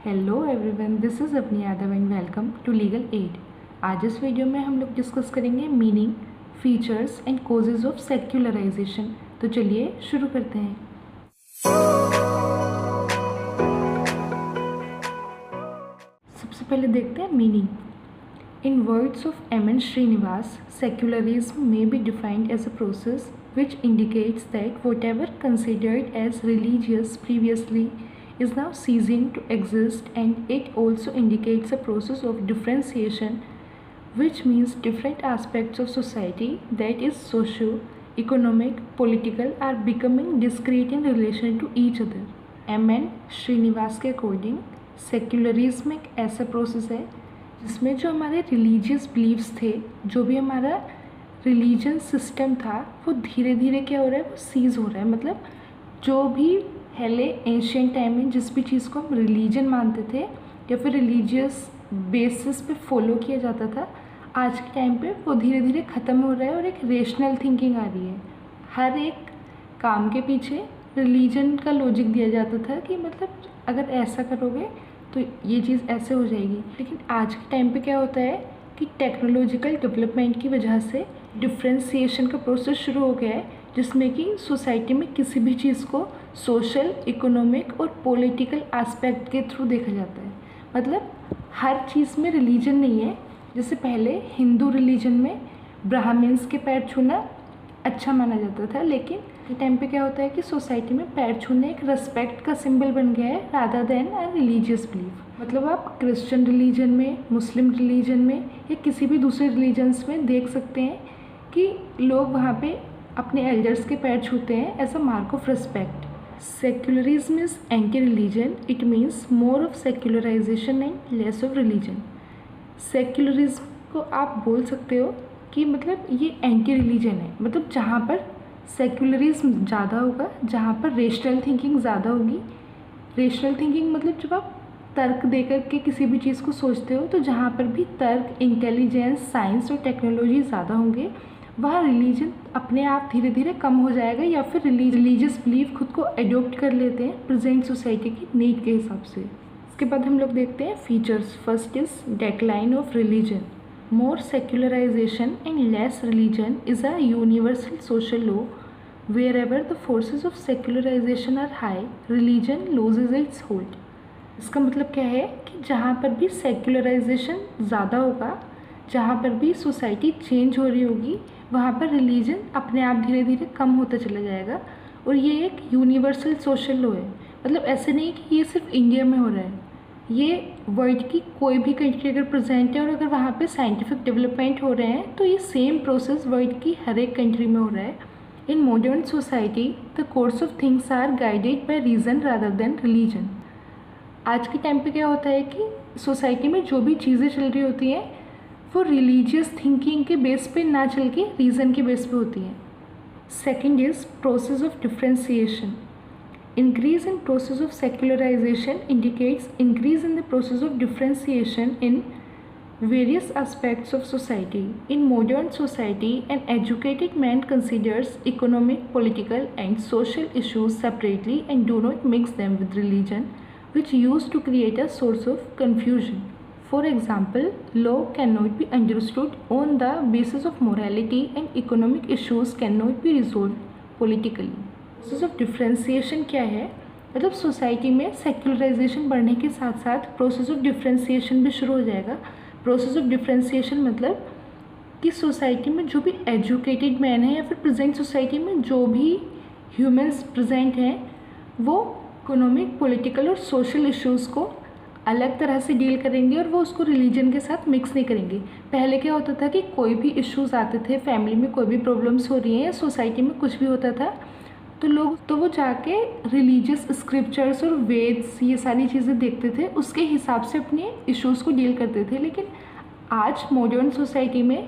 Hello everyone, this is अपनी Yadav and welcome to legal aid. आज इस वीडियो में हम लोग डिस्कस करेंगे meaning, features and causes of secularisation. तो चलिए शुरू करते हैं। सबसे पहले देखते हैं meaning. In words of M.N. Srinivas, secularism may be defined as a process which indicates that whatever considered as religious previously is now ceasing to exist, and it also indicates a process of differentiation which means different aspects of society, that is socio, economic, political, are becoming discrete in relation to each other. M.N. Srinivas के according secularism एक ऐसा process है जिसमें जो हमारे religious beliefs थे, जो भी हमारा रिलीजन सिस्टम था, वो धीरे धीरे क्या हो रहा है, वो सीज़ हो रहा है। मतलब जो भी पहले एंशियंट टाइम में जिस भी चीज़ को हम रिलीजन मानते थे या फिर रिलीजियस बेसिस पे फॉलो किया जाता था, आज के टाइम पे वो धीरे धीरे ख़त्म हो रहा है और एक रेशनल थिंकिंग आ रही है। हर एक काम के पीछे रिलीजन का लॉजिक दिया जाता था कि मतलब अगर ऐसा करोगे तो ये चीज़ ऐसे हो जाएगी। लेकिन आज के टाइम पे क्या होता है कि टेक्नोलॉजिकल डेवलपमेंट की वजह से डिफ्रेंसिएशन का प्रोसेस शुरू हो गया है, जिसमें कि सोसाइटी में किसी भी चीज़ को सोशल, इकोनॉमिक और पॉलिटिकल एस्पेक्ट के थ्रू देखा जाता है। मतलब हर चीज़ में रिलीजन नहीं है। जैसे पहले हिंदू रिलीजन में ब्राह्मण्स के पैर छूना अच्छा माना जाता था, लेकिन के टाइम पे क्या होता है कि सोसाइटी में पैर छूने एक रेस्पेक्ट का सिंबल बन गया है rather than a religious belief. मतलब आप क्रिश्चियन रिलीजन में, मुस्लिम रिलीजन में या किसी भी दूसरे रिलीजन्स में देख सकते हैं कि लोग वहाँ पे अपने एल्डर्स के पैर छूते हैं as a mark of respect. Secularism is anti religion, it means more of secularisation and less of religion. Secularism को आप बोल सकते हो कि मतलब ये एंटी रिलीजन है। मतलब जहाँ पर सेक्युलरिज्म ज़्यादा होगा, जहाँ पर रेशनल थिंकिंग ज़्यादा होगी। रेशनल थिंकिंग मतलब जब आप तर्क देकर के किसी भी चीज़ को सोचते हो, तो जहाँ पर भी तर्क, इंटेलिजेंस, साइंस और टेक्नोलॉजी ज़्यादा होंगे, वहाँ रिलीजन अपने आप धीरे धीरे कम हो जाएगा या फिर रिलीजियस बिलीफ खुद को एडोप्ट कर लेते हैं प्रेजेंट सोसाइटी की नीड के हिसाब से। इसके बाद हम लोग देखते हैं features. First is decline of religion. More secularization and less religion is a universal social law. Wherever the forces of secularization are high, religion loses its hold. इसका मतलब क्या है कि जहाँ पर भी सेक्युलराइजेशन ज़्यादा होगा, जहाँ पर भी सोसाइटी चेंज हो रही होगी, वहाँ पर रिलीजन अपने आप धीरे धीरे कम होता चला जाएगा। और ये एक यूनिवर्सल सोशल लॉ है। मतलब ऐसे नहीं कि ये सिर्फ इंडिया में हो रहा है, ये वर्ल्ड की कोई भी कंट्री अगर प्रेजेंट है और अगर वहाँ पे साइंटिफिक डेवलपमेंट हो रहे हैं, तो ये सेम प्रोसेस वर्ल्ड की हर एक कंट्री में हो रहा है। In modern society the course of things are guided by reason rather than religion. आज के टाइम पे क्या होता है कि सोसाइटी में जो भी चीज़ें चल रही होती हैं वो रिलीजियस थिंकिंग के बेस पे ना चल के रीज़न के बेस पे होती हैं। Second is process of differentiation. Increase in process of secularization indicates increase in the process of differentiation in various aspects of society. In modern society, an educated man considers economic, political, and social issues separately and do not mix them with religion, which used to create a source of confusion. For example, law cannot be understood on the basis of morality, and economic issues cannot be resolved politically. Process of differentiation क्या है? मतलब society में secularisation बढ़ने के साथ साथ process of differentiation भी शुरू हो जाएगा। प्रोसेस ऑफ डिफ्रेंसिएशन मतलब कि सोसाइटी में जो भी एजुकेटेड मैन है या फिर प्रेजेंट सोसाइटी में जो भी ह्यूमंस प्रेजेंट हैं, वो इकोनॉमिक, पॉलिटिकल और सोशल इश्यूज़ को अलग तरह से डील करेंगे और वो उसको रिलीजन के साथ मिक्स नहीं करेंगे। पहले क्या होता था कि कोई भी इश्यूज़ आते थे, फैमिली में कोई भी प्रॉब्लम्स हो रही हैं या सोसाइटी में कुछ भी होता था, तो वो जाके रिलीजियस स्क्रिप्चर्स और वेद्स, ये सारी चीज़ें देखते थे, उसके हिसाब से अपने इश्यूज़ को डील करते थे। लेकिन आज मॉडर्न सोसाइटी में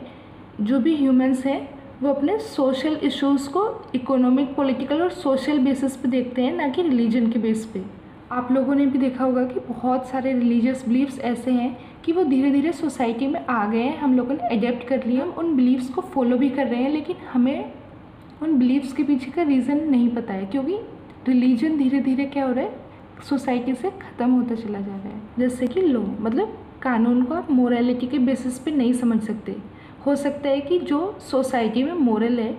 जो भी ह्यूमंस हैं वो अपने सोशल इश्यूज़ को इकोनॉमिक, पॉलिटिकल और सोशल बेसिस पे देखते हैं, ना कि रिलीजन के बेस पे। आप लोगों ने भी देखा होगा कि बहुत सारे रिलीजियस बिलीव्स ऐसे हैं कि वो धीरे धीरे सोसाइटी में आ गए हैं, हम लोगों ने अडेप्ट कर लिए, हम उन बिलीव्स को फॉलो भी कर रहे हैं, लेकिन हमें उन बिलीव्स के पीछे का रीज़न नहीं पता है, क्योंकि रिलीजन धीरे धीरे क्या हो रहा है, सोसाइटी से ख़त्म होता चला जा रहा है। जैसे कि लॉ, मतलब कानून को आप मोरालिटी के बेसिस पे नहीं समझ सकते। हो सकता है कि जो सोसाइटी में मोरल है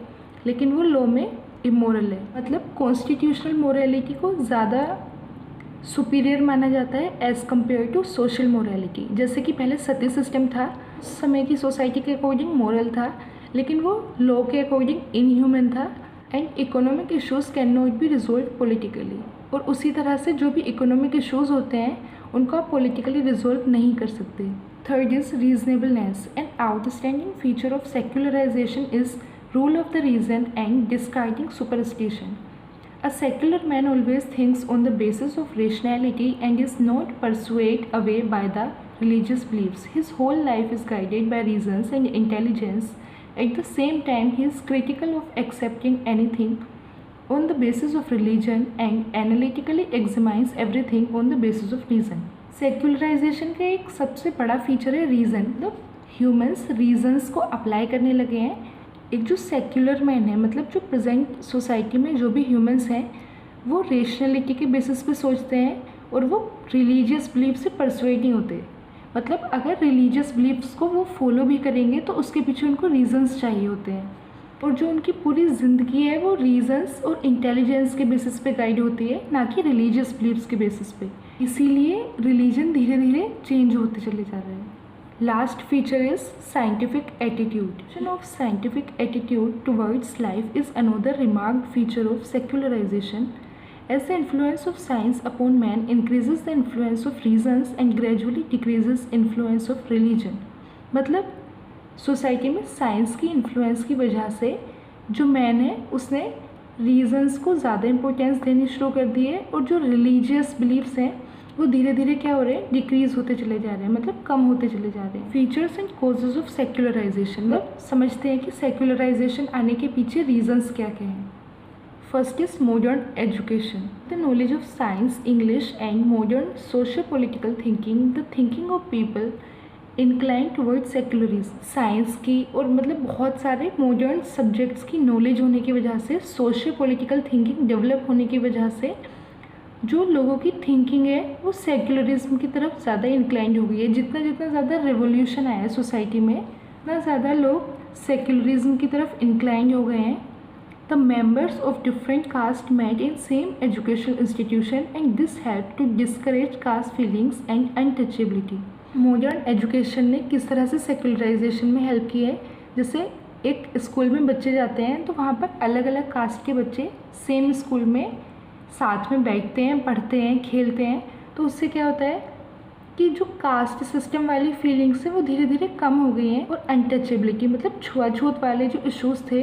लेकिन वो लॉ में इमोरल है। मतलब कॉन्स्टिट्यूशनल मोरालिटी को ज़्यादा सुपीरियर माना जाता है as compared to social morality. जैसे कि पहले सती सिस्टम था, उस समय की सोसाइटी के अकॉर्डिंग मोरल था, लेकिन वो लॉ के अकॉर्डिंग इनह्यूमन था। And economic issues can not be resolve politically, और उसी तरह से जो भी इकोनॉमिक इश्यूज़ होते हैं उनको आप पॉलिटिकली रिजोल्व नहीं कर सकते। Third is reasonableness. An outstanding feature of secularisation is rule of the reason and discarding superstition. A secular man always thinks on the basis of rationality and is not persuaded away by the religious beliefs. His whole life is guided by reasons and intelligence. At the same time, he is critical of accepting anything on the basis of religion and analytically examines everything on the basis of reason. Secularisation का एक सबसे बड़ा feature है reason. मतलब humans regions को apply करने लगे हैं। एक जो सेक्युलर मैन है, मतलब जो प्रेजेंट सोसाइटी में जो भी ह्यूमंस हैं वो रेशनलिटी के बेसिस पे सोचते हैं और वो रिलीजियस बिलीफ से परसुएड नहीं होते। मतलब अगर रिलीजियस बिलीफ्स को वो फॉलो भी करेंगे तो उसके पीछे उनको रीजंस चाहिए होते हैं, और जो उनकी पूरी ज़िंदगी है वो रीजंस और इंटेलिजेंस के बेसिस पे गाइड होती है, ना कि रिलीजियस बिलीफ्स के बेसिस पे। इसीलिए रिलीजन धीरे धीरे चेंज होते चले जा रहे हैं। Last feature is scientific attitude. Of scientific attitude towards life is another remarked feature of secularization. As the influence of science upon man increases the influence of reasons and gradually decreases influence of religion. मतलब society में science की influence की वजह से जो man है उसने regions को ज़्यादा इंपॉर्टेंस देनी शुरू कर दी है, और जो रिलीजियस बिलीफ्स हैं वो धीरे धीरे क्या हो रहे हैं, डिक्रीज होते चले जा रहे हैं, मतलब कम होते चले जा रहे हैं। Features and causes of secularisation, मतलब समझते हैं कि सेक्युलराइजेशन आने के पीछे रीजंस क्या क्या हैं। First is modern education, the knowledge of science, English and modern socio political thinking, the thinking of people incline toward secularism. Science की और मतलब बहुत सारे मॉडर्न सब्जेक्ट्स की नॉलेज होने की वजह से, सोशो पॉलिटिकल थिंकिंग डेवलप होने की वजह से जो लोगों की थिंकिंग है वो सेक्युलरिज्म की तरफ ज़्यादा इंक्लाइंड हो गई है। जितना जितना ज़्यादा रेवोल्यूशन आया है सोसाइटी में, उतना ज़्यादा लोग सेक्युलरिज्म की तरफ इंक्लाइंड हो गए हैं। The members of different caste met in same educational institution and this help to discourage caste feelings and untouchability. Modern education ने किस तरह से सेक्युलराइजेशन में हेल्प की है, जैसे एक स्कूल में बच्चे जाते हैं तो वहाँ पर अलग अलग कास्ट के बच्चे सेम स्कूल में साथ में बैठते हैं, पढ़ते हैं, खेलते हैं, तो उससे क्या होता है कि जो कास्ट सिस्टम वाली फीलिंग्स है वो धीरे धीरे कम हो गई हैं, और अनटचेबिलिटी मतलब छुआछूत वाले जो इश्यूज़ थे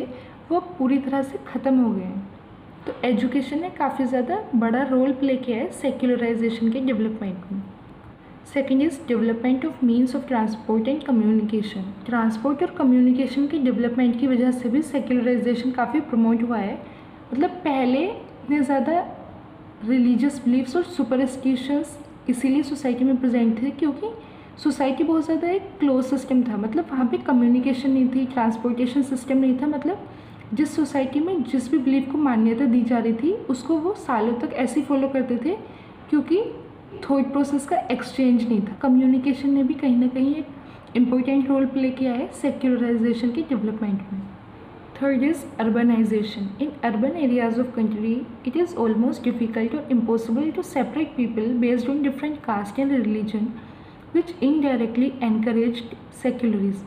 वो पूरी तरह से ख़त्म हो गए हैं। तो एजुकेशन ने काफ़ी ज़्यादा बड़ा रोल प्ले किया है सेक्युलराइजेशन के डेवलपमेंट में। Second is development of means of transport and communication. Transport और कम्युनिकेशन के डेवलपमेंट की वजह से भी सेक्युलराइजेशन काफ़ी प्रमोट हुआ है। मतलब पहले इतने ज़्यादा रिलीजियस बिलीफ्स और सुपरस्टिशंस इसीलिए सोसाइटी में प्रेजेंट थे क्योंकि सोसाइटी बहुत ज़्यादा एक क्लोज सिस्टम था। मतलब वहाँ पे कम्युनिकेशन नहीं थी, ट्रांसपोर्टेशन सिस्टम नहीं था। मतलब जिस सोसाइटी में जिस भी बिलीफ को मान्यता दी जा रही थी उसको वो सालों तक ऐसे ही फॉलो करते थे, क्योंकि थॉट प्रोसेस का एक्सचेंज नहीं था। कम्युनिकेशन ने भी कहीं ना कहीं एक इम्पोर्टेंट रोल प्ले किया है सेक्युलराइजेशन के डेवलपमेंट में। Third is urbanization. In urban areas of country, it is almost difficult or impossible to separate people based on different caste and religion, which indirectly encouraged secularism.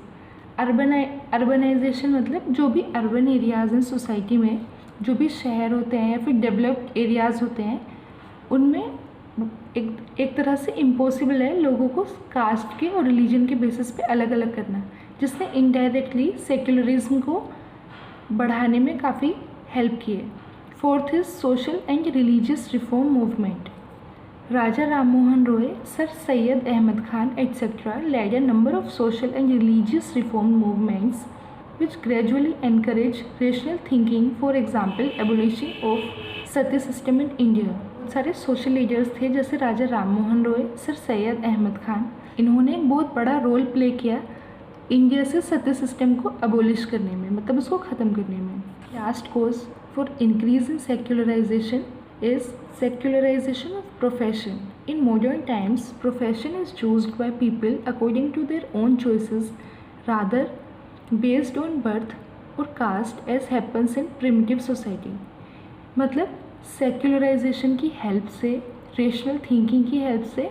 Urbanization मतलब जो भी urban areas हैं society में, जो भी शहर होते हैं या फिर डेवलप्ड एरियाज़ होते हैं, उनमें एक तरह से इम्पॉसिबल है लोगों को कास्ट के और रिलीजन के बेसिस पे अलग अलग करना, जिसने इनडायरेक्टली सेक्युलरिज्म को बढ़ाने में काफ़ी हेल्प की है। Fourth is social and religious reform movement. Raja Ram Mohan Roy, sir Syed Ahmed Khan etcetera led a number of social and religious reform movements which gradually encourage rational thinking. For example, abolition of Sati system in India. सारे social leaders थे जैसे राजा Ram Mohan Roy, sir Syed Ahmed Khan, इन्होंने एक बहुत बड़ा role play किया India से सती system को अबोलिश करने में, मतलब उसको ख़त्म करने में। Last cause for increase in secularisation is secularisation of Profession. In modern times, profession is chosen by people according to their own choices rather based on birth or caste as happens in primitive society. मतलब secularisation की help से, rational thinking की help से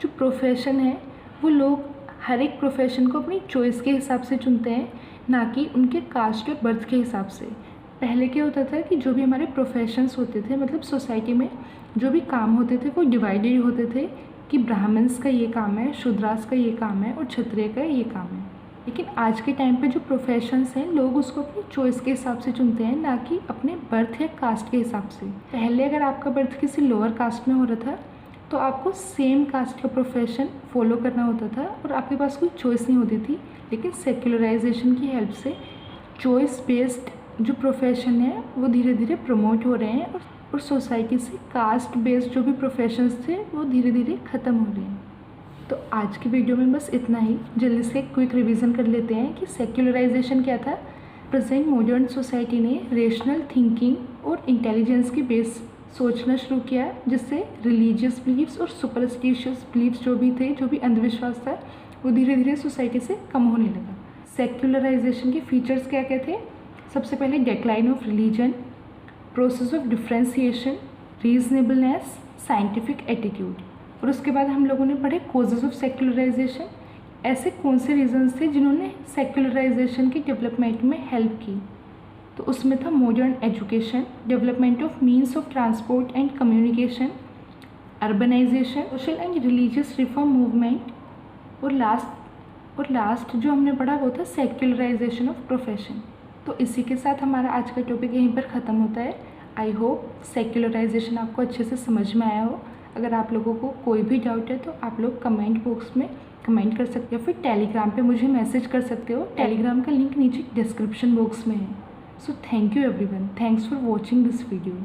जो profession है वो लोग हर एक प्रोफेशन को अपनी चॉइस के हिसाब से चुनते हैं, ना कि उनके कास्ट और बर्थ के हिसाब से। पहले क्या होता था कि जो भी हमारे प्रोफेशंस होते थे, मतलब सोसाइटी में जो भी काम होते थे वो डिवाइडेड होते थे कि ब्राह्मण्स का ये काम है, शूद्रास का ये काम है और क्षत्रिय का ये काम है। लेकिन आज के टाइम पे जो प्रोफेशंस हैं लोग उसको अपनी चॉइस के हिसाब से चुनते हैं, ना कि अपने बर्थ या कास्ट के हिसाब से। पहले अगर आपका बर्थ किसी लोअर कास्ट में हो रहा था तो आपको सेम कास्ट का प्रोफेशन फॉलो करना होता था और आपके पास कोई चॉइस नहीं होती थी। लेकिन सेक्युलराइजेशन की हेल्प से चॉइस बेस्ड जो प्रोफेशन है वो धीरे धीरे प्रमोट हो रहे हैं और सोसाइटी से कास्ट बेस्ड जो भी प्रोफेशंस थे वो धीरे धीरे ख़त्म हो रहे हैं। तो आज की वीडियो में बस इतना ही। जल्दी से क्विक रिवीजन कर लेते हैं कि सेक्युलराइजेशन क्या था। प्रेजेंट मॉडर्न सोसाइटी ने रेशनल थिंकिंग और इंटेलिजेंस के बेस सोचना शुरू किया, जिससे रिलीजियस बिलीव्स और सुपरस्टिशियस बिलीव्स जो भी थे, जो भी अंधविश्वास था, वो धीरे धीरे सोसाइटी से कम होने लगा। सेक्युलराइजेशन के फीचर्स क्या क्या थे? सबसे पहले decline of religion, process of differentiation, reasonableness, scientific attitude. और उसके बाद हम लोगों ने पढ़े कॉजेज ऑफ सेक्युलराइजेशन। ऐसे कौन से रीजंस थे जिन्होंने सेक्युलराइजेशन की डेवलपमेंट में हेल्प की? तो उसमें था modern education, development of means of transport and communication, urbanisation, social and religious reform movement, और लास्ट जो हमने पढ़ा वो था सेक्युलराइजेशन ऑफ प्रोफेशन। तो इसी के साथ हमारा आज का टॉपिक यहीं पर ख़त्म होता है। आई होप सेक्युलराइजेशन आपको अच्छे से समझ में आया हो। अगर आप लोगों को कोई भी डाउट है तो आप लोग कमेंट बॉक्स में कमेंट कर सकते हो, फिर टेलीग्राम पे मुझे मैसेज कर सकते हो। टेलीग्राम का लिंक नीचे डिस्क्रिप्शन बॉक्स में है। So thank you everyone, thanks for watching this video.